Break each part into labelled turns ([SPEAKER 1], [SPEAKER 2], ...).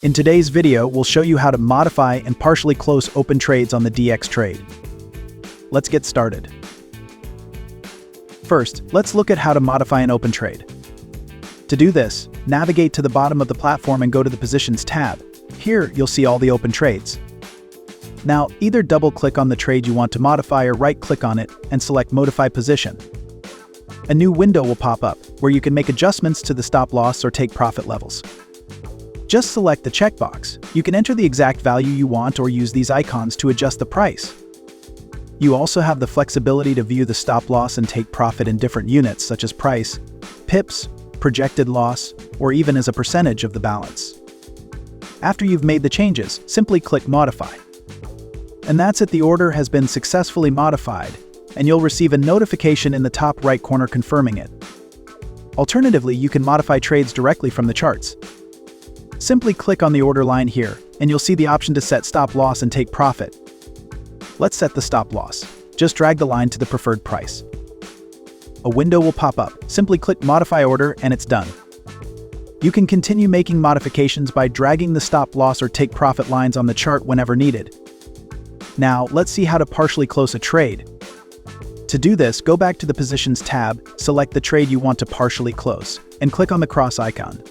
[SPEAKER 1] In today's video, we'll show you how to modify and partially close open trades on the DXtrade. Let's get started. First, let's look at how to modify an open trade. To do this, navigate to the bottom of the platform and go to the Positions tab. Here, you'll see all the open trades. Now, either double-click on the trade you want to modify or right-click on it and select Modify Position. A new window will pop up, where you can make adjustments to the stop loss or take profit levels. Just select the checkbox. You can enter the exact value you want or use these icons to adjust the price. You also have the flexibility to view the stop loss and take profit in different units such as price, pips, projected loss, or even as a percentage of the balance. After you've made the changes, simply click Modify. And that's it, the order has been successfully modified, and you'll receive a notification in the top right corner confirming it. Alternatively, you can modify trades directly from the charts. Simply click on the order line here, and you'll see the option to set stop loss and take profit. Let's set the stop loss. Just drag the line to the preferred price. A window will pop up. Simply click Modify Order and it's done. You can continue making modifications by dragging the stop loss or take profit lines on the chart whenever needed. Now, let's see how to partially close a trade. To do this, go back to the Positions tab, select the trade you want to partially close, and click on the cross icon.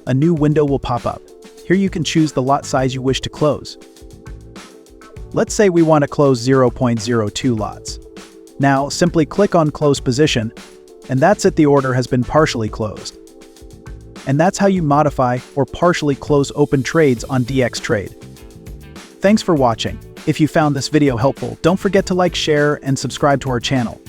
[SPEAKER 1] A new window will pop up. Here you can choose the lot size you wish to close. Let's say we want to close 0.02 lots. Now, simply click on Close Position, and that's it, the order has been partially closed. And that's how you modify or partially close open trades on DXtrade. Thanks for watching. If you found this video helpful, don't forget to like, share, and subscribe to our channel.